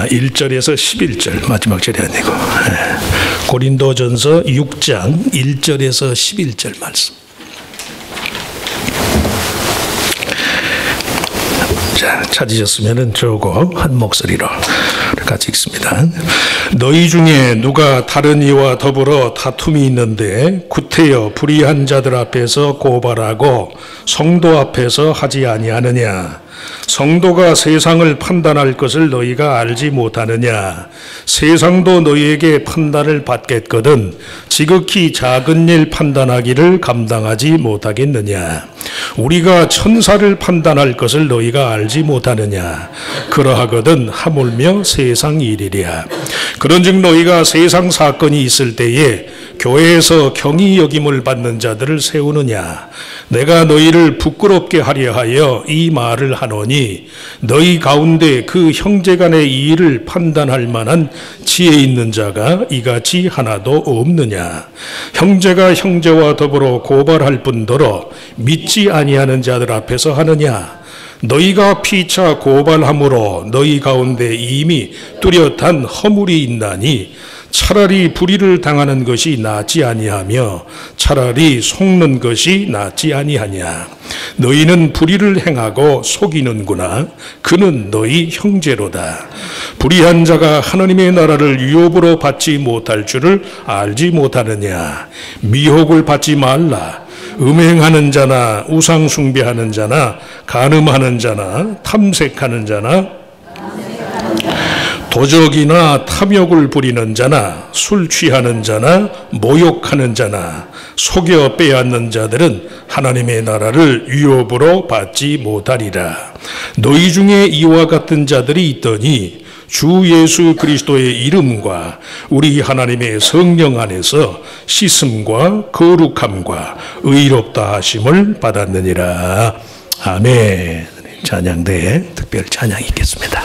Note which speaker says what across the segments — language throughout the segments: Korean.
Speaker 1: 1절에서 11절 마지막 절이 아니고 고린도전서 6장 1절에서 11절 말씀. 자, 찾으셨으면 저거 한 목소리로 같이 읽습니다. 너희 중에 누가 다른 이와 더불어 다툼이 있는데 구태여 불의한 자들 앞에서 고발하고 성도 앞에서 하지 아니하느냐? 성도가 세상을 판단할 것을 너희가 알지 못하느냐? 세상도 너희에게 판단을 받겠거든 지극히 작은 일 판단하기를 감당하지 못하겠느냐? 우리가 천사를 판단할 것을 너희가 알지 못하느냐? 그러하거든 하물며 세상 일이랴. 그런즉 너희가 세상 사건이 있을 때에 교회에서 경히 여김을 받는 자들을 세우느냐? 내가 너희를 부끄럽게 하려 하여 이 말을 하노니 너희 가운데 그 형제간의 이 일을 판단할 만한 지혜 있는 자가 이같이 하나도 없느냐? 형제가 형제와 더불어 고발할 뿐더러 믿지 아니하는 자들 앞에서 하느냐? 너희가 피차 고발함으로 너희 가운데 이미 뚜렷한 허물이 있나니 차라리 불의를 당하는 것이 낫지 아니하며 차라리 속는 것이 낫지 아니하냐? 너희는 불의를 행하고 속이는구나. 그는 너희 형제로다. 불의한 자가 하나님의 나라를 유업으로 받지 못할 줄을 알지 못하느냐? 미혹을 받지 말라. 음행하는 자나 우상 숭배하는 자나 간음하는 자나 탐색하는 자나 도적이나 탐욕을 부리는 자나 술 취하는 자나 모욕하는 자나 속여 빼앗는 자들은 하나님의 나라를 유업으로 받지 못하리라. 너희 중에 이와 같은 자들이 있더니 주 예수 그리스도의 이름과 우리 하나님의 성령 안에서 씻음과 거룩함과 의롭다 하심을 받았느니라. 아멘. 찬양대에 특별 찬양이 있겠습니다.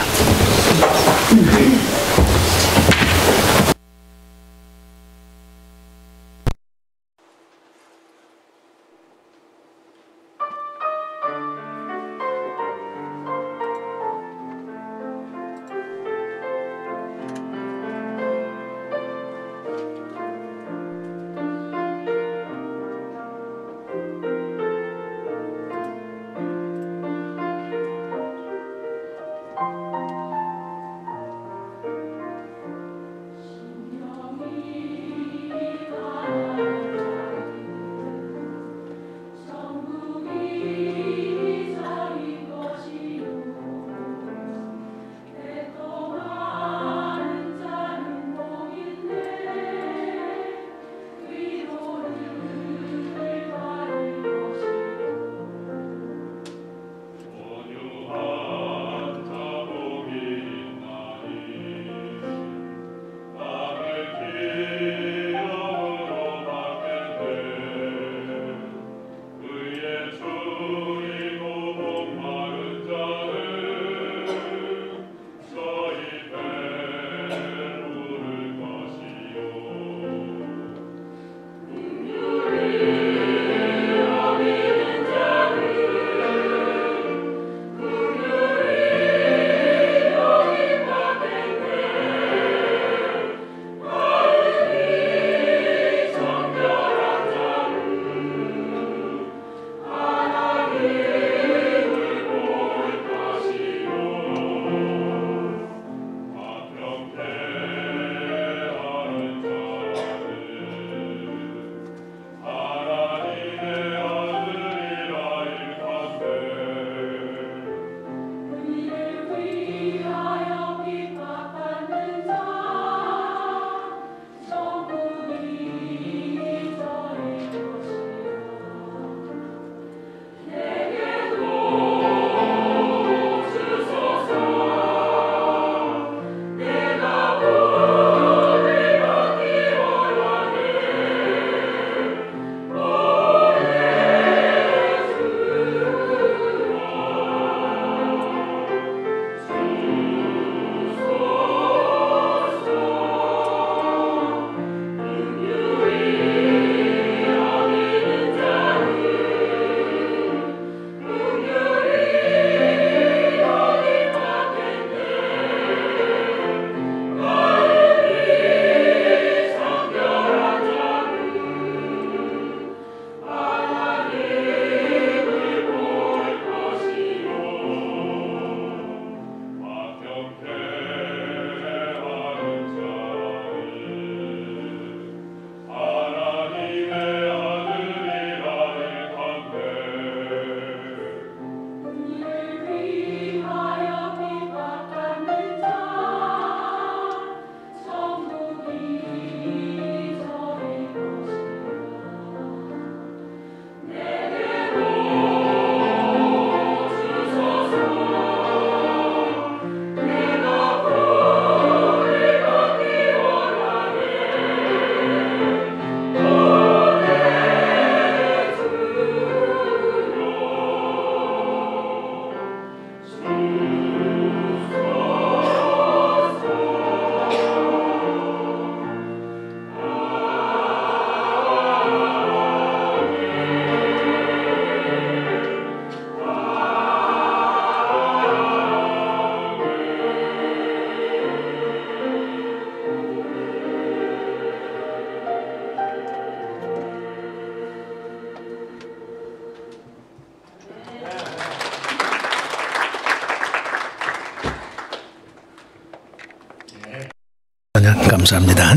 Speaker 1: 찬양 감사합니다.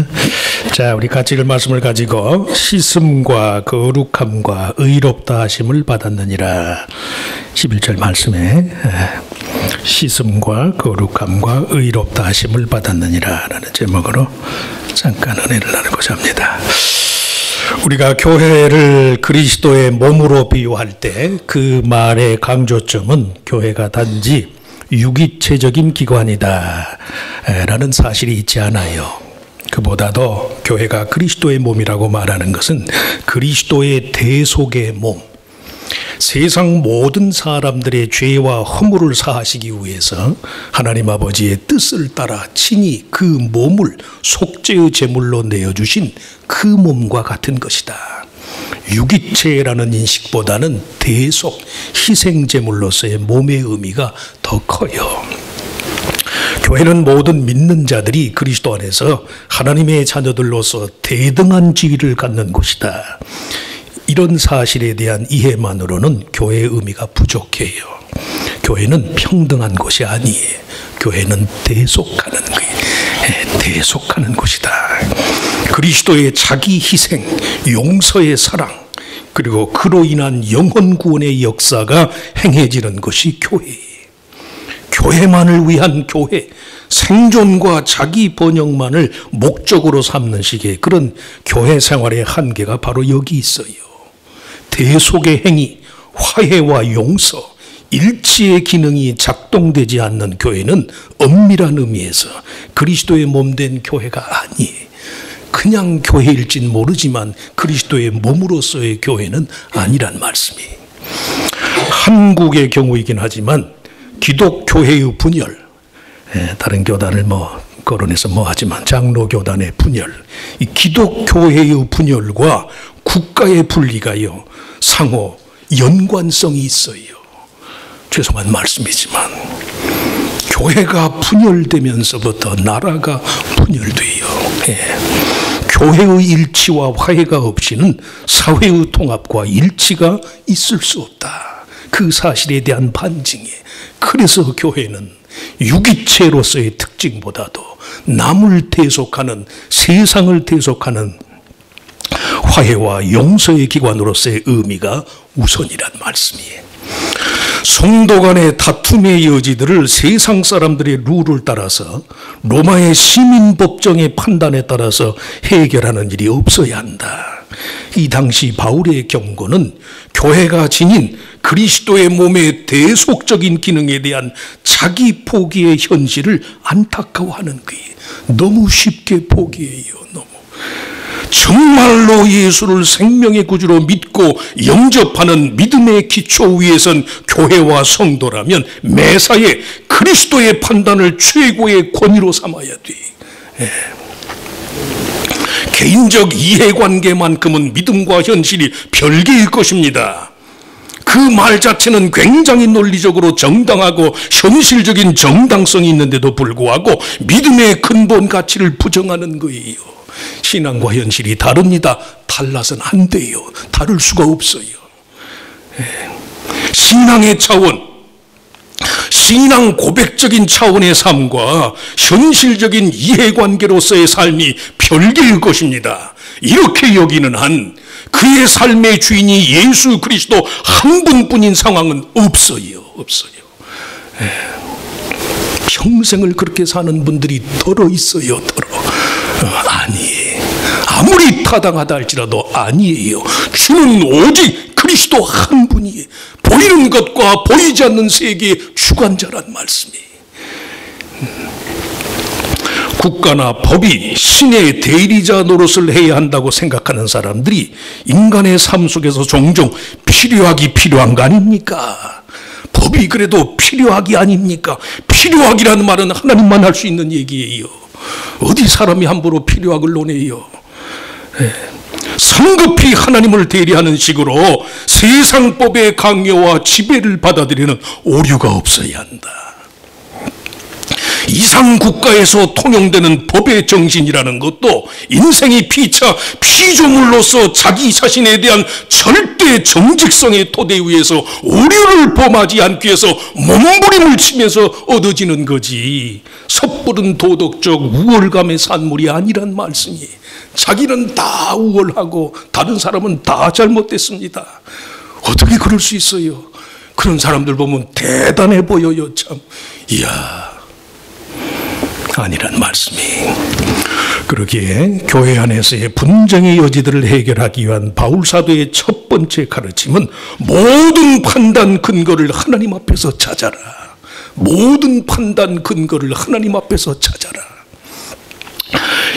Speaker 1: 자, 우리 같이 읽을 말씀을 가지고 씻음과 거룩함과 의롭다 하심을 받았느니라. 11절 말씀에 씻음과 거룩함과 의롭다 하심을 받았느니라 라는 제목으로 잠깐 은혜를 나누고자 합니다. 우리가 교회를 그리스도의 몸으로 비유할 때 그 말의 강조점은 교회가 단지 유기체적인 기관이다 라는 사실이 있지 않아요. 그보다도 교회가 그리스도의 몸이라고 말하는 것은 그리스도의 대속의 몸, 세상 모든 사람들의 죄와 허물을 사하시기 위해서 하나님 아버지의 뜻을 따라 친히 그 몸을 속죄의 제물로 내어주신 그 몸과 같은 것이다. 유기체라는 인식보다는 대속, 희생제물로서의 몸의 의미가 더 커요. 교회는 모든 믿는 자들이 그리스도 안에서 하나님의 자녀들로서 대등한 지위를 갖는 곳이다. 이런 사실에 대한 이해만으로는 교회의 의미가 부족해요. 교회는 평등한 곳이 아니에요. 교회는 대속하는 거예요. 대속하는 곳이다. 그리스도의 자기 희생, 용서의 사랑, 그리고 그로 인한 영혼 구원의 역사가 행해지는 것이 교회예요. 교회만을 위한 교회, 생존과 자기 번영만을 목적으로 삼는 식의 그런 교회 생활의 한계가 바로 여기 있어요. 대속의 행위, 화해와 용서, 일치의 기능이 작동되지 않는 교회는 엄밀한 의미에서 그리스도의 몸된 교회가 아니에요. 그냥 교회일진 모르지만 그리스도의 몸으로서의 교회는 아니란 말씀이에요. 한국의 경우이긴 하지만 기독교회의 분열, 다른 교단을 거론해서 하지만 장로교단의 분열, 이 기독교회의 분열과 국가의 분리가요 상호 연관성이 있어요. 죄송한 말씀이지만 교회가 분열되면서부터 나라가 분열돼요. 교회의 일치와 화해가 없이는 사회의 통합과 일치가 있을 수 없다. 그 사실에 대한 반증이에요. 그래서 교회는 유기체로서의 특징보다도 남을 대속하는, 세상을 대속하는 화해와 용서의 기관으로서의 의미가 우선이란 말씀이에요. 성도 간의 다툼의 여지들을 세상 사람들의 룰을 따라서 로마의 시민법정의 판단에 따라서 해결하는 일이 없어야 한다. 이 당시 바울의 경고는 교회가 지닌 그리스도의 몸의 대속적인 기능에 대한 자기 포기의 현실을 안타까워하는 거예요. 너무 쉽게 포기해요. 너무. 정말로 예수를 생명의 구주로 믿고 영접하는 믿음의 기초 위에선 교회와 성도라면 매사에 그리스도의 판단을 최고의 권위로 삼아야 돼. 개인적 이해관계만큼은 믿음과 현실이 별개일 것입니다. 그 말 자체는 굉장히 논리적으로 정당하고 현실적인 정당성이 있는데도 불구하고 믿음의 근본 가치를 부정하는 거예요. 신앙과 현실이 다릅니다. 달라서는 안 돼요. 다를 수가 없어요. 신앙의 차원, 신앙 고백적인 차원의 삶과 현실적인 이해관계로서의 삶이 별개일 것입니다. 이렇게 여기는 한 그의 삶의 주인이 예수 그리스도 한 분뿐인 상황은 없어요. 없어요. 평생을 그렇게 사는 분들이 더러 있어요. 더러. 아니에요. 아무리 타당하다 할지라도 아니에요. 주는 오직 그리스도 한 분이에요. 보이는 것과 보이지 않는 세계의 주관자란 말씀이에요. 국가나 법이 신의 대리자 노릇을 해야 한다고 생각하는 사람들이 인간의 삶 속에서 종종 필요한 거 아닙니까? 법이 그래도 필요하기 아닙니까? 필요하기라는 말은 하나님만 할 수 있는 얘기예요. 어디 사람이 함부로 필요하길 논해요. 성급히 하나님을 대리하는 식으로 세상법의 강요와 지배를 받아들이는 오류가 없어야 한다. 이상 국가에서 통용되는 법의 정신이라는 것도 인생이 피차 피조물로서 자기 자신에 대한 절대 정직성의 토대 위에서 오류를 범하지 않기 위해서 몸부림을 치면서 얻어지는 거지. 섣부른 도덕적 우월감의 산물이 아니란 말씀이, 자기는 다 우월하고 다른 사람은 다 잘못됐습니다. 어떻게 그럴 수 있어요? 그런 사람들 보면 대단해 보여요. 참, 이야, 아니란 말씀이. 그러기에 교회 안에서의 분쟁의 여지들을 해결하기 위한 바울 사도의 첫 번째 가르침은 모든 판단 근거를 하나님 앞에서 찾아라. 모든 판단 근거를 하나님 앞에서 찾아라.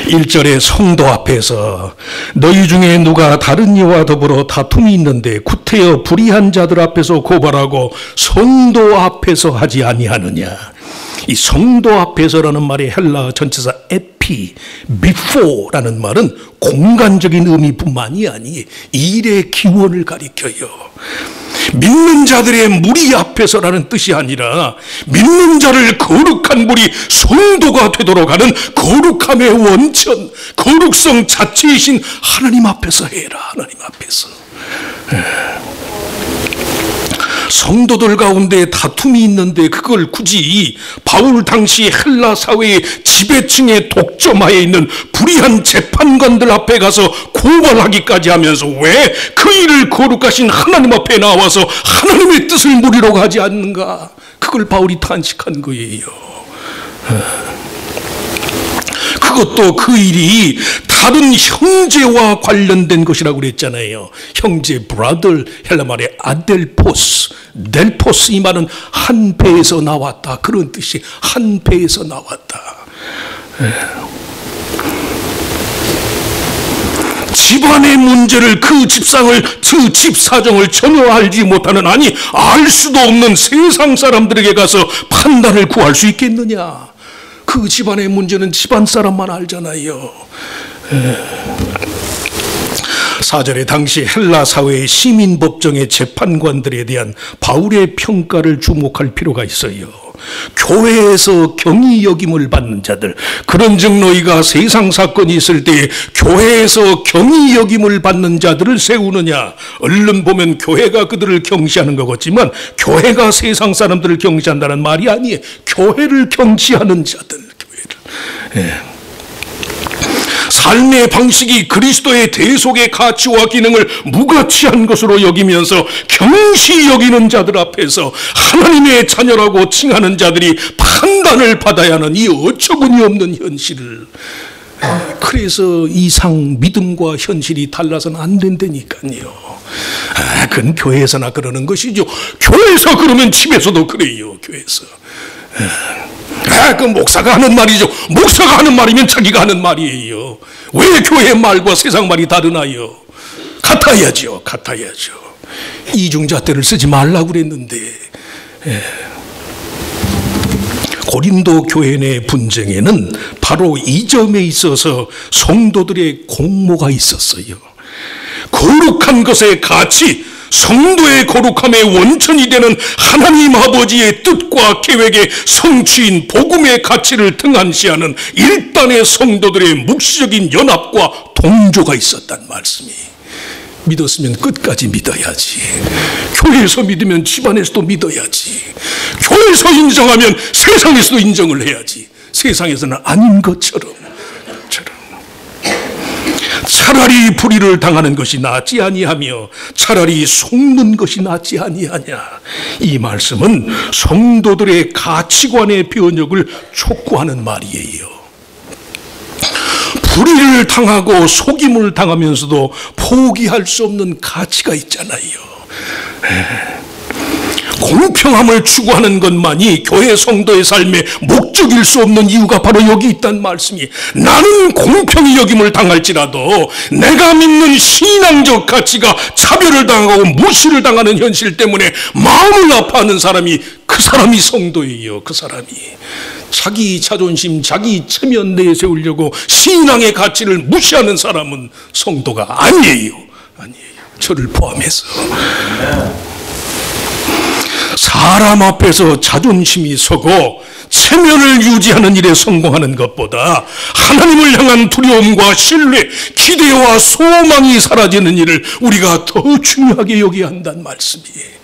Speaker 1: 1절에 성도 앞에서 너희 중에 누가 다른 이와 더불어 다툼이 있는데 구태여 불의한 자들 앞에서 고발하고 성도 앞에서 하지 아니하느냐. 이 성도 앞에서라는 말의 헬라어 전치사 에피, before라는 말은 공간적인 의미뿐만이 아니 일의 기원을 가리켜요. 믿는 자들의 무리 앞에서라는 뜻이 아니라 믿는 자를 거룩한 무리 성도가 되도록 하는 거룩함의 원천, 거룩성 자체이신 하나님 앞에서 해라. 하나님 앞에서. 성도들 가운데 다툼이 있는데 그걸 굳이 바울 당시 헬라 사회의 지배층의 독점하에 있는 불의한 재판관들 앞에 가서 고발하기까지 하면서 왜 그 일을 거룩하신 하나님 앞에 나와서 하나님의 뜻을 물으려고 하지 않는가? 그걸 바울이 탄식한 거예요. 그것도 그 일이 다른 형제와 관련된 것이라고 그랬잖아요. 형제, 브라들, 헬라 말의 아델포스, 델포스, 이 말은 한 배에서 나왔다, 그런 뜻이 한 배에서 나왔다. 집안의 문제를, 그 집상을, 그 집 사정을 전혀 알지 못하는, 아니 알 수도 없는 세상 사람들에게 가서 판단을 구할 수 있겠느냐? 그 집안의 문제는 집안 사람만 알잖아요. 4절에 당시 헬라 사회의 시민법정의 재판관들에 대한 바울의 평가를 주목할 필요가 있어요. 교회에서 경이 여김을 받는 자들, 그런즉 너희가 세상 사건이 있을 때 교회에서 경이 여김을 받는 자들을 세우느냐. 얼른 보면 교회가 그들을 경시하는 것 같지만 교회가 세상 사람들을 경시한다는 말이 아니에요. 교회를 경시하는 자들, 교회를. 삶의 방식이 그리스도의 대속의 가치와 기능을 무가치한 것으로 여기면서 경시 여기는 자들 앞에서 하나님의 자녀라고 칭하는 자들이 판단을 받아야 하는 이 어처구니 없는 현실을, 그래서 이상 믿음과 현실이 달라서는 안 된다니까요. 그건 교회에서나 그러는 것이죠. 교회에서 그러면 집에서도 그래요. 교회에서. 그 목사가 하는 말이죠. 목사가 하는 말이면 자기가 하는 말이에요. 왜 교회의 말과 세상 말이 다르나요? 같아야죠. 같아야죠. 이중잣대를 쓰지 말라고 그랬는데. 고린도 교회 내 분쟁에는 바로 이 점에 있어서 성도들의 공모가 있었어요. 거룩한 것의 가치, 성도의 거룩함의 원천이 되는 하나님 아버지의 뜻과 계획의 성취인 복음의 가치를 등한시하는 일단의 성도들의 묵시적인 연합과 동조가 있었단 말씀이. 믿었으면 끝까지 믿어야지. 교회에서 믿으면 집안에서도 믿어야지. 교회에서 인정하면 세상에서도 인정을 해야지. 세상에서는 아닌 것처럼. 차라리 불의를 당하는 것이 낫지 아니하며 차라리 속는 것이 낫지 아니하냐. 이 말씀은 성도들의 가치관의 변혁을 촉구하는 말이에요. 불의를 당하고 속임을 당하면서도 포기할 수 없는 가치가 있잖아요. 공평함을 추구하는 것만이 교회 성도의 삶의 목적일 수 없는 이유가 바로 여기 있단 말씀이. 나는 공평히 여김을 당할지라도 내가 믿는 신앙적 가치가 차별을 당하고 무시를 당하는 현실 때문에 마음을 아파하는 사람이, 그 사람이 성도예요. 그 사람이 자기 자존심, 자기 체면 내세우려고 신앙의 가치를 무시하는 사람은 성도가 아니에요. 아니에요. 저를 포함해서. 사람 앞에서 자존심이 서고 체면을 유지하는 일에 성공하는 것보다 하나님을 향한 두려움과 신뢰, 기대와 소망이 사라지는 일을 우리가 더 중요하게 여겨야 한다는 말씀이에요.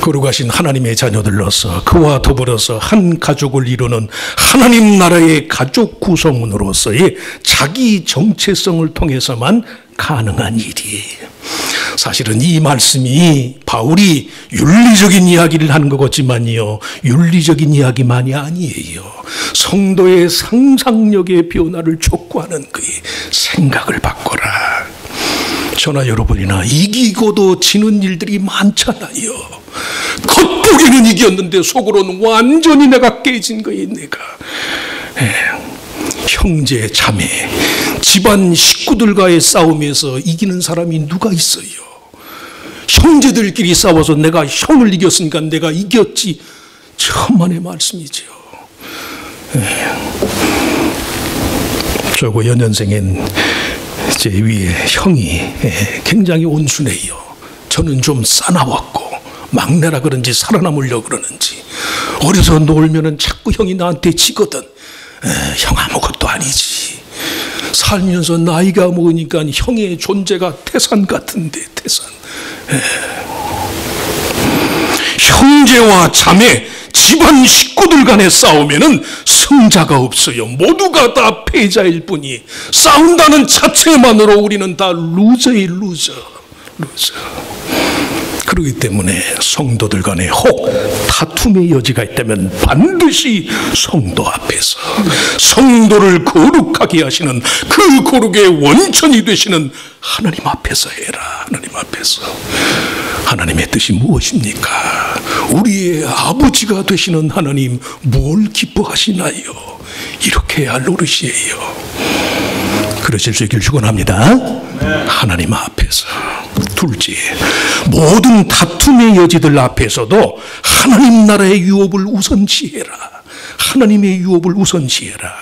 Speaker 1: 거룩하신 하나님의 자녀들로서 그와 더불어서 한 가족을 이루는 하나님 나라의 가족 구성원으로서의 자기 정체성을 통해서만 가능한 일이에요. 사실은 이 말씀이 바울이 윤리적인 이야기를 하는 것 같지만요, 윤리적인 이야기만이 아니에요. 성도의 상상력의 변화를 촉구하는 그의 생각을 바꿔라. 저나 여러분이나 이기고도 지는 일들이 많잖아요. 겉보기는 이겼는데 속으로는 완전히 내가 깨진 거예요. 내가 형제 자매 집안 식구들과의 싸움에서 이기는 사람이 누가 있어요? 형제들끼리 싸워서 내가 형을 이겼으니까 내가 이겼지. 천만의 말씀이죠. 저거 연년생인 제 위에 형이 굉장히 온순해요. 저는 좀 싸나웠고 막내라 그런지 살아남으려고 그러는지 어려서 놀면은 자꾸 형이 나한테 치거든. 형 아무것도 아니지. 살면서 나이가 먹으니까 형의 존재가 태산 같은데, 태산. 형제와 자매, 집안 식구들 간의 싸우면은 승자가 없어요. 모두가 다 패자일 뿐이. 싸운다는 자체만으로 우리는 다 루저의 루저. 그렇기 때문에 성도들 간에 혹 다툼의 여지가 있다면 반드시 성도 앞에서 성도를 거룩하게 하시는 그 거룩의 원천이 되시는 하나님 앞에서 해라. 하나님 앞에서. 하나님의 뜻이 무엇입니까? 우리의 아버지가 되시는 하나님 뭘 기뻐하시나요? 이렇게 할 노릇이에요. 그러실 수 있길 축원합니다. 하나님 앞에서. 둘째, 모든 다툼의 여지들 앞에서도 하나님 나라의 유업을 우선시해라. 하나님의 유업을 우선시해라.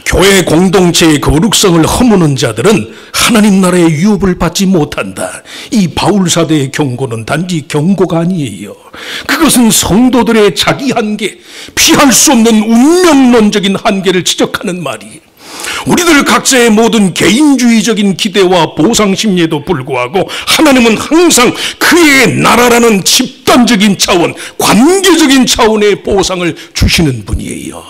Speaker 1: 교회 공동체의 거룩성을 허무는 자들은 하나님 나라의 유업을 받지 못한다. 이 바울 사도의 경고는 단지 경고가 아니에요. 그것은 성도들의 자기 한계, 피할 수 없는 운명론적인 한계를 지적하는 말이에요. 우리들 각자의 모든 개인주의적인 기대와 보상심리에도 불구하고 하나님은 항상 그의 나라라는 집단적인 차원, 관계적인 차원의 보상을 주시는 분이에요.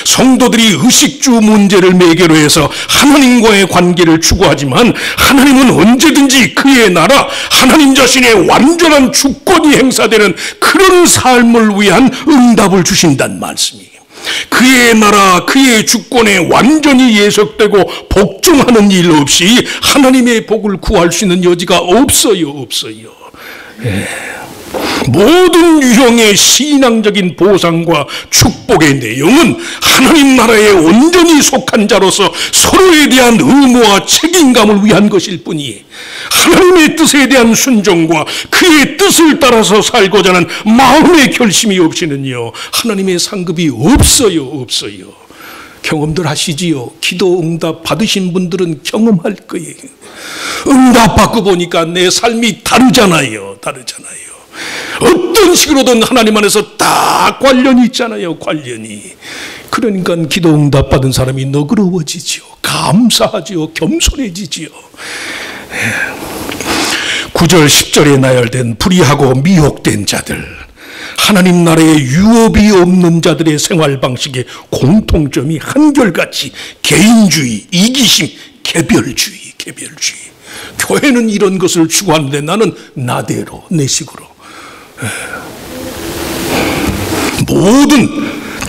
Speaker 1: 성도들이 의식주 문제를 매개로 해서 하나님과의 관계를 추구하지만 하나님은 언제든지 그의 나라, 하나님 자신의 완전한 주권이 행사되는 그런 삶을 위한 응답을 주신다는 말씀이에요. 그의 나라, 그의 주권에 완전히 예속되고 복종하는 일 없이 하나님의 복을 구할 수 있는 여지가 없어요. 모든 유형의 신앙적인 보상과 축복의 내용은 하나님 나라에 온전히 속한 자로서 서로에 대한 의무와 책임감을 위한 것일 뿐이에요. 하나님의 뜻에 대한 순종과 그의 뜻을 따라서 살고자 하는 마음의 결심이 없이는요, 하나님의 상급이 없어요. 경험들 하시지요. 기도 응답 받으신 분들은 경험할 거예요. 응답 받고 보니까 내 삶이 다르잖아요. 어떤 식으로든 하나님 안에서 다 관련이 있잖아요. 관련이. 그러니까 기도 응답 받은 사람이 너그러워지지요. 감사하지요. 겸손해지지요. 9절 10절에 나열된 불의하고 미혹된 자들, 하나님 나라의 유업이 없는 자들의 생활 방식의 공통점이 한결같이 개인주의, 이기심, 개별주의. 교회는 이런 것을 추구하는데 나는 나대로, 내 식으로. 모든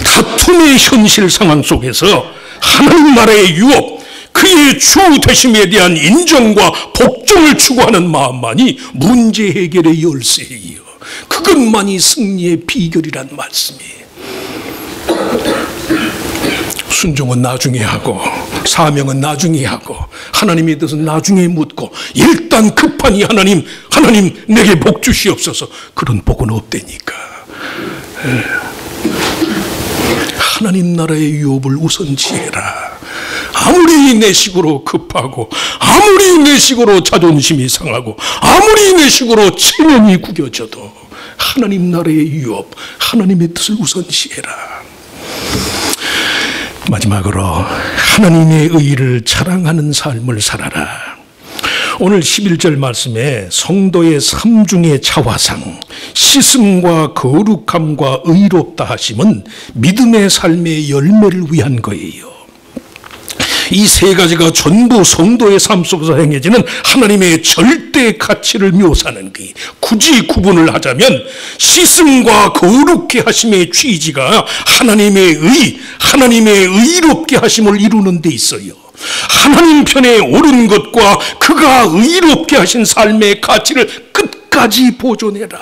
Speaker 1: 다툼의 현실 상황 속에서 하나님 나라의 유업, 그의 주 되심에 대한 인정과 복종을 추구하는 마음만이 문제 해결의 열쇠예요. 그것만이 승리의 비결이란 말씀이에요. 순종은 나중에 하고 사명은 나중에 하고 하나님의 뜻은 나중에 묻고 일단 급하니 하나님 내게 복 주시옵소서. 그런 복은 없다니까. 하나님 나라의 유업을 우선시해라. 아무리 내 식으로 급하고 아무리 내 식으로 자존심이 상하고 아무리 내 식으로 체면이 구겨져도 하나님 나라의 유업, 하나님의 뜻을 우선시해라. 마지막으로 하나님의 의를 자랑하는 삶을 살아라. 오늘 11절 말씀에 성도의 삼중의 차화상, 씻음과 거룩함과 의롭다 하심은 믿음의 삶의 열매를 위한 거예요. 이 세 가지가 전부 성도의 삶 속에서 행해지는 하나님의 절대 가치를 묘사하는 거예요. 굳이 구분을 하자면 씻음과 거룩게 하심의 취지가 하나님의 의롭게 하심을 이루는 데 있어요. 하나님 편에 옳은 것과 그가 의롭게 하신 삶의 가치를 끝까지 보존해라.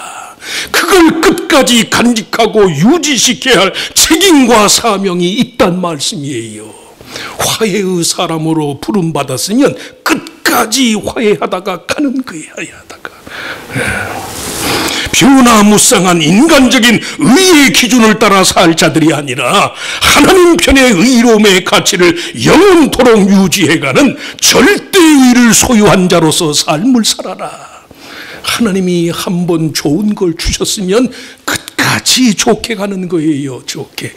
Speaker 1: 그걸 끝까지 간직하고 유지시켜야 할 책임과 사명이 있단 말씀이에요. 화해의 사람으로 부름받았으면 끝까지 화해하다가 가는 거예요. 화해하다가. 변화무쌍한 인간적인 의의 기준을 따라 살 자들이 아니라 하나님 편의 의로움의 가치를 영원토록 유지해가는 절대의를 소유한 자로서 삶을 살아라. 하나님이 한번 좋은 걸 주셨으면 끝까지 좋게 가는 거예요. 좋게.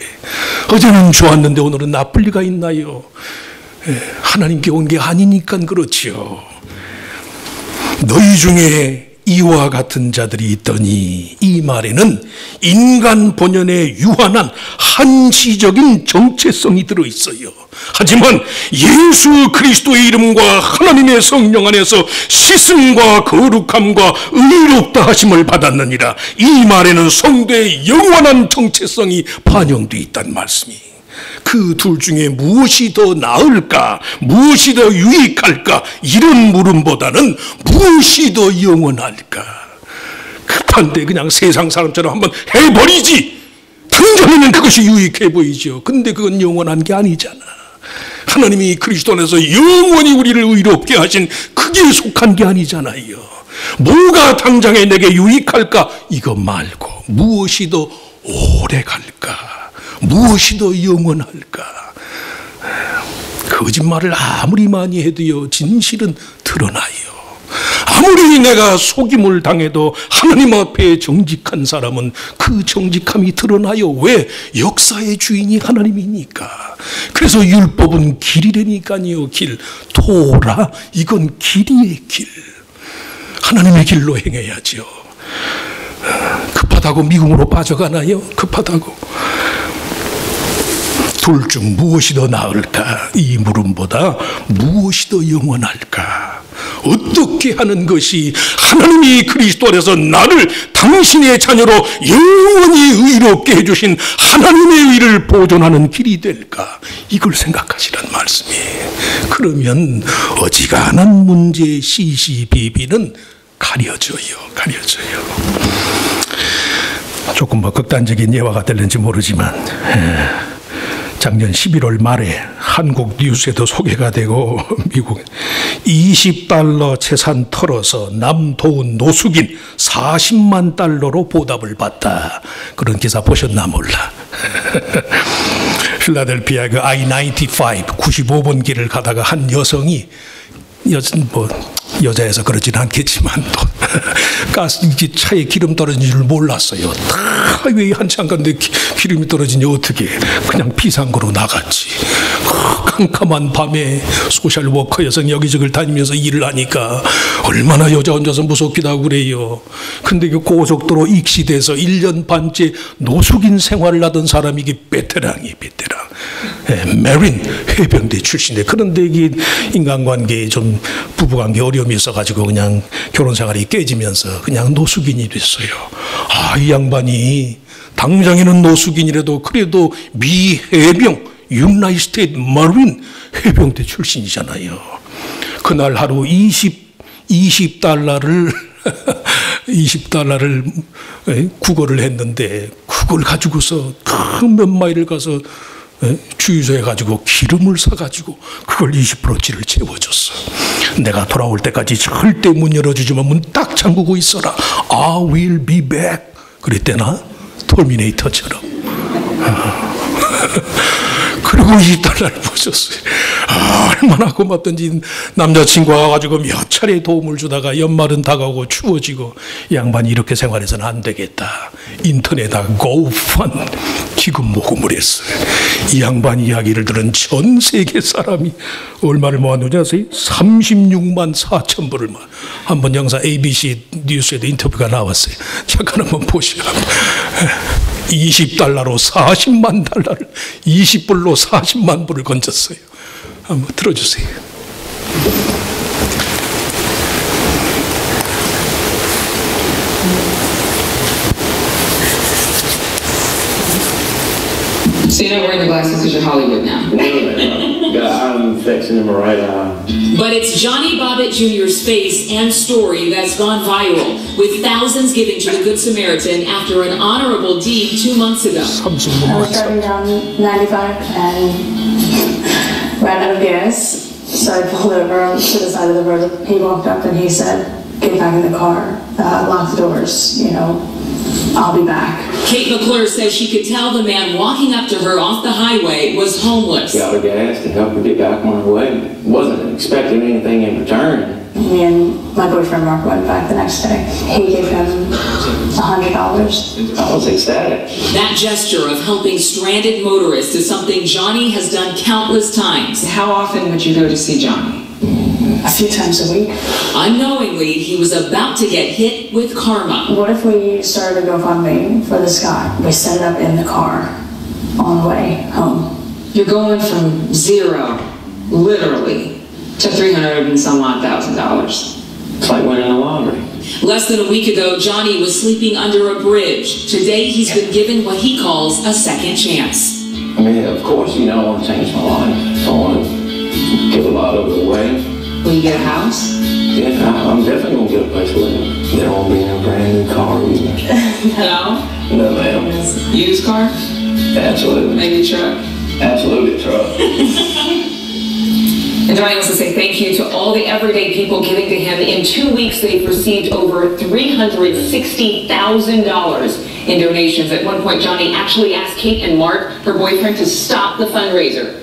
Speaker 1: 어제는 좋았는데 오늘은 나쁠 리가 있나요? 하나님께 온 게 아니니까 그렇지요. 너희 중에 이와 같은 자들이 있더니, 이 말에는 인간 본연의 유한한 한시적인 정체성이 들어있어요. 하지만 예수 그리스도의 이름과 하나님의 성령 안에서 씻음과 거룩함과 의롭다 하심을 받았느니라. 이 말에는 성도의 영원한 정체성이 반영되어 있다는 말씀이. 그 둘 중에 무엇이 더 나을까, 무엇이 더 유익할까, 이런 물음보다는 무엇이 더 영원할까. 급한데 그냥 세상 사람처럼 한번 해버리지. 당장에는 그것이 유익해 보이죠. 근데 그건 영원한 게 아니잖아. 하나님이 그리스도 안에서 영원히 우리를 의롭게 하신 그게 속한 게 아니잖아요. 뭐가 당장에 내게 유익할까? 이거 말고 무엇이 더 오래 갈까? 무엇이 더 영원할까? 거짓말을 아무리 많이 해도요, 진실은 드러나요. 아무리 내가 속임을 당해도 하나님 앞에 정직한 사람은 그 정직함이 드러나요. 왜? 역사의 주인이 하나님이니까. 그래서 율법은 길이라니까요. 길. 토라, 이건 길이의 길. 하나님의 길로 행해야죠. 급하다고 미궁으로 빠져가나요? 급하다고. 둘 중 무엇이 더 나을까? 이 물음보다 무엇이 더 영원할까? 어떻게 하는 것이 하나님이 그리스도 안에서 나를 당신의 자녀로 영원히 의롭게 해주신 하나님의 의를 보존하는 길이 될까? 이걸 생각하시란 말씀이에요. 그러면 어지간한 문제의 시시비비는 가려져요. 조금 극단적인 예화가 될는지 모르지만, 작년 11월 말에 한국 뉴스에도 소개가 되고, 미국 $20 재산 털어서 남도운 노숙인 40만 달러로 보답을 받다. 그런 기사 보셨나 몰라. 필라델피아 그 I-95 95번 길을 가다가 한 여성이, 여자여서 그러진 않겠지만 또 가스기 차에 기름 떨어진 줄 몰랐어요. 하이웨이 한참 갔는데 기름이 떨어지니 어떻게 그냥 비상구로 나갔지. 캄캄한 밤에 소셜워커 여성 여기저기를 다니면서 일을 하니까 얼마나 여자 혼자서 무섭기도 하고 그래요. 근데 그 고속도로 익시돼서 1년 반째 노숙인 생활을 하던 사람이 이게 베테랑이에요. 베테랑. 메린 해병대 출신인데, 그런데 이게 인간관계에 좀 부부관계 어려움이 있어가지고 그냥 결혼 생활이 깨지면서 그냥 노숙인이 됐어요. 이 양반이 당장에는 노숙인이라도 그래도 미 해병 유나이티드 스테이트 머린 해병대 출신이잖아요. 그날 하루 20달러를 구걸을 했는데, 그걸 가지고서 그 몇 마일을 가서 주유소에 가지고 기름을 사가지고 그걸 20%치를 채워줬어. 내가 돌아올 때까지 절대 문 열어주지만 문 딱 잠그고 있어라. I will be back. 그랬대나? 터미네이터처럼. 그리고 $20를 보셨어요. 얼마나 고맙던지. 남자친구가 와가지고 몇 차례 도움을 주다가 연말은 다가오고 추워지고 양반이 이렇게 생활해서는 안 되겠다. 인터넷에다 고펀 기금 모금을 했어요. 이 양반 이야기를 들은 전 세계 사람이 얼마를 모았는지 아세요? 36만 4천 불을 모아. 한번 영상 ABC 뉴스에도 인터뷰가 나왔어요. 잠깐 한번 보시오. $20로 40만 달러를 20불로 40만 불을 건졌어요. 한번 들어주세요.
Speaker 2: So you're not wearing the glasses because you're Hollywood now.
Speaker 3: I'm fixing them right now.
Speaker 2: But it's Johnny Bobbitt Jr.'s face and story that's gone viral, with thousands giving to the Good Samaritan after an honorable deed 2 months ago.
Speaker 4: I was driving down 95 and ran out of gas. So I pulled over to the side of the road. He walked up and he said, "Get back in the car, lock the doors, I'll be back."
Speaker 2: Kate McClure says she could tell the man walking up to her off the highway was homeless.
Speaker 3: Got her gas to help her get back on her way. Wasn't expecting anything in return.
Speaker 4: Me and my boyfriend Mark went back the next day. He gave him $100.
Speaker 3: I was ecstatic.
Speaker 2: That gesture of helping stranded motorists is something Johnny has done countless times. How often would you go to see Johnny?
Speaker 4: A few times a week.
Speaker 2: Unknowingly, he was about to get hit with karma.
Speaker 4: What if we started a GoFundMe for this guy? We set it up in the car on the way home.
Speaker 2: You're going from zero, literally, to $300 and some odd thousand.
Speaker 3: It's like winning the lottery.
Speaker 2: Less than a week ago, Johnny was sleeping under a bridge. Today, he's been given what he calls a second chance.
Speaker 3: I mean, of course, I want to change my life. I want to give a lot of it away.
Speaker 2: Will you get a house?
Speaker 3: Yeah, I'm definitely going to get a place to live. They don't be in a brand new car either.
Speaker 2: No?
Speaker 3: No, ma'am.
Speaker 2: Used car?
Speaker 3: Absolutely.
Speaker 2: Maybe truck?
Speaker 3: Absolutely truck.
Speaker 2: And Johnny wants to say thank you to all the everyday people giving to him. In 2 weeks, they've received over $360,000 in donations. At one point, Johnny actually asked Kate and Mark, her boyfriend, to stop the fundraiser.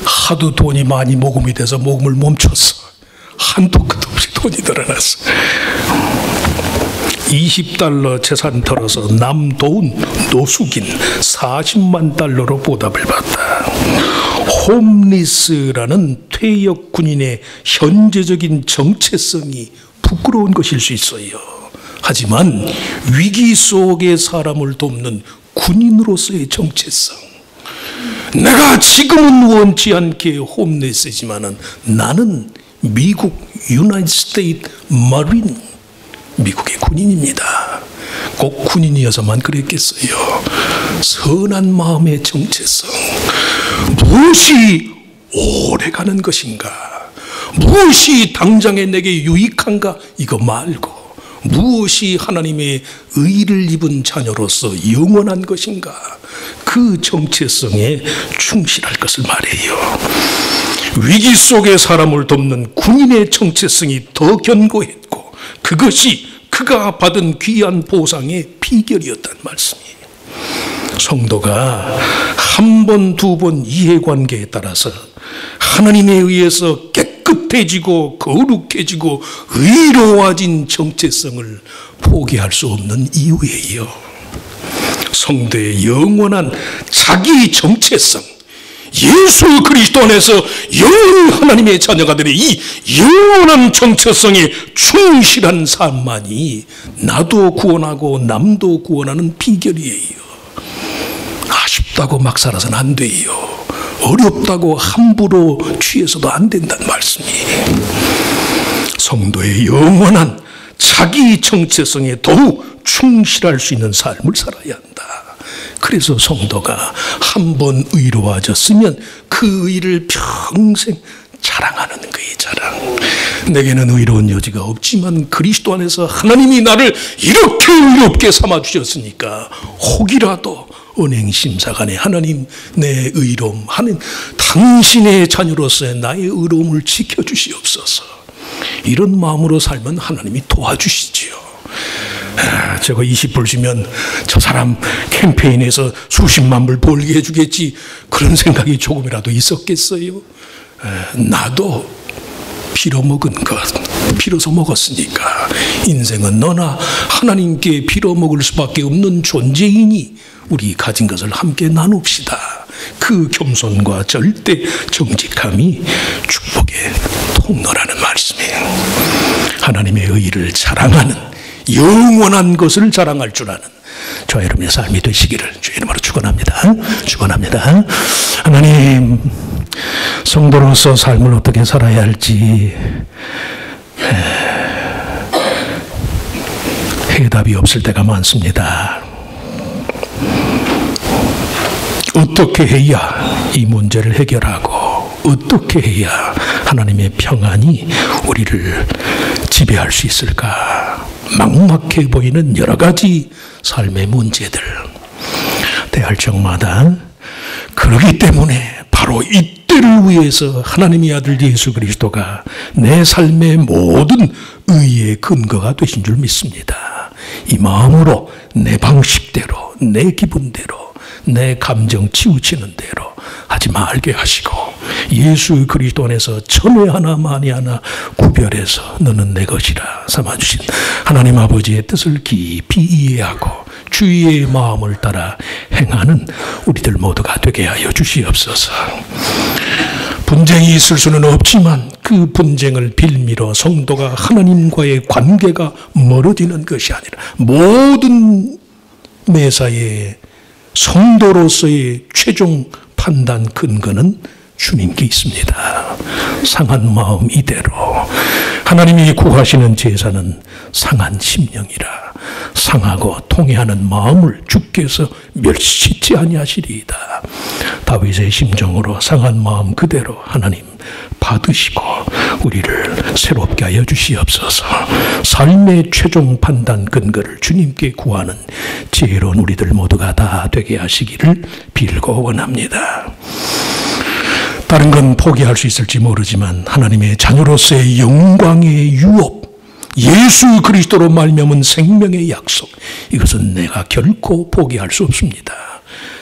Speaker 1: 하도 돈이 많이 모금이 돼서 모금을 멈췄어. 한도 끝 없이 돈이 늘어났어. $20 재산 털어서 남도운 노숙인 40만 달러로 보답을 받다. 홈리스라는 퇴역 군인의 현재적인 정체성이 부끄러운 것일 수 있어요. 하지만 위기 속의 사람을 돕는 군인으로서의 정체성. 내가 지금은 원치 않게 홈리스지만은 나는 미국 유나이티드 스테이트 마린, 미국의 군인입니다. 꼭 군인이어서만 그랬겠어요. 선한 마음의 정체성. 무엇이 오래가는 것인가? 무엇이 당장에 내게 유익한가? 이거 말고 무엇이 하나님의 의를 입은 자녀로서 영원한 것인가? 그 정체성에 충실할 것을 말해요. 위기 속의 사람을 돕는 군인의 정체성이 더 견고했고 그것이 그가 받은 귀한 보상의 비결이었단 말씀이에요. 성도가 한 번, 두 번 이해관계에 따라서 하나님에 의해서 깨끗해지고 거룩해지고 의로워진 정체성을 포기할 수 없는 이유예요. 성도의 영원한 자기 정체성, 예수 그리스도 안에서 영원히 하나님의 자녀가 되는 이 영원한 정체성에 충실한 삶만이 나도 구원하고 남도 구원하는 비결이에요. 아쉽다고 막 살아서는 안 돼요. 어렵다고 함부로 취해서도 안 된다는 말씀이에요. 성도의 영원한 자기 정체성에 더욱 충실할 수 있는 삶을 살아야 한다. 그래서 성도가 한 번 의로워졌으면 그 의를 평생 자랑하는 거예요. 자랑. 내게는 의로운 여지가 없지만 그리스도 안에서 하나님이 나를 이렇게 의롭게 삼아주셨으니까 혹이라도 은행심사관에 하나님 내 의로움, 하나님 당신의 자녀로서의 나의 의로움을 지켜주시옵소서. 이런 마음으로 살면 하나님이 도와주시지요. 저거 20불 주면 저 사람 캠페인에서 수십만 불 벌게 해주겠지, 그런 생각이 조금이라도 있었겠어요? 나도 빌어먹은 것, 빌어서 먹었으니까 인생은 너나 하나님께 빌어먹을 수밖에 없는 존재이니 우리 가진 것을 함께 나눕시다. 그 겸손과 절대 정직함이 축복의 통로라는 말씀이에요. 하나님의 의를 자랑하는, 영원한 것을 자랑할 줄 아는 저와 여러분의 삶이 되시기를 주의 이름으로 축원합니다. 축원합니다. 하나님, 성도로서 삶을 어떻게 살아야 할지 해답이 없을 때가 많습니다. 어떻게 해야 이 문제를 해결하고 어떻게 해야 하나님의 평안이 우리를 지배할 수 있을까? 막막해 보이는 여러 가지 삶의 문제들 대할 적마다, 그러기 때문에 바로 이때를 위해서 하나님의 아들 예수 그리스도가 내 삶의 모든 의의 근거가 되신 줄 믿습니다. 이 마음으로 내 방식대로, 내 기분대로, 내 감정 치우치는 대로 하지 말게 하시고, 예수 그리스도 안에서 천에 하나 만에 하나 구별해서 너는 내 것이라 삼아주신 하나님 아버지의 뜻을 깊이 이해하고 주의 마음을 따라 행하는 우리들 모두가 되게 하여 주시옵소서. 분쟁이 있을 수는 없지만 그 분쟁을 빌미로 성도가 하나님과의 관계가 멀어지는 것이 아니라 모든 매사에 성도로서의 최종 판단 근거는 주님께 있습니다. 상한 마음 이대로 하나님이 구하시는 제사는 상한 심령이라 상하고 통해하는 마음을 주께서 멸시치 아니하시리이다. 다윗의 심정으로 상한 마음 그대로 하나님 받으시고 우리를 새롭게 하여 주시옵소서. 삶의 최종 판단 근거를 주님께 구하는 지혜로운 우리들 모두가 다 되게 하시기를 빌고 원합니다. 다른 건 포기할 수 있을지 모르지만 하나님의 자녀로서의 영광의 유업, 예수 그리스도로 말미암은 생명의 약속, 이것은 내가 결코 포기할 수 없습니다.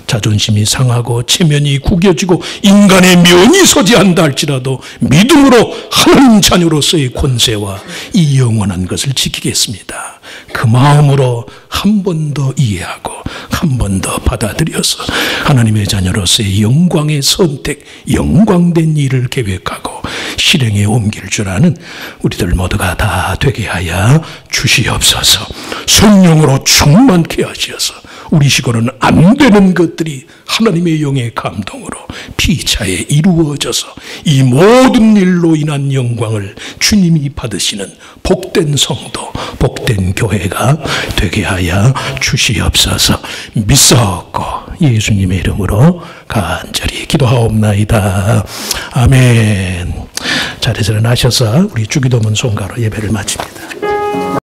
Speaker 1: 자존심이 상하고 체면이 구겨지고 인간의 면이 서지 않다 할지라도 믿음으로 하나님 자녀로서의 권세와 이 영원한 것을 지키겠습니다. 그 마음으로 한 번 더 이해하고 한 번 더 받아들여서 하나님의 자녀로서의 영광의 선택, 영광된 일을 계획하고 실행에 옮길 줄 아는 우리들 모두가 다 되게 하여 주시옵소서. 성령으로 충만케 하시어서 우리 시고는 안 되는 것들이 하나님의 영의 감동으로 피차에 이루어져서 이 모든 일로 인한 영광을 주님이 받으시는 복된 성도, 복된 교회가 되게 하여 주시옵소서. 믿사옵고 예수님의 이름으로 간절히 기도하옵나이다. 아멘. 자리에서 일어나셔서 우리 주기도문 송가로 예배를 마칩니다.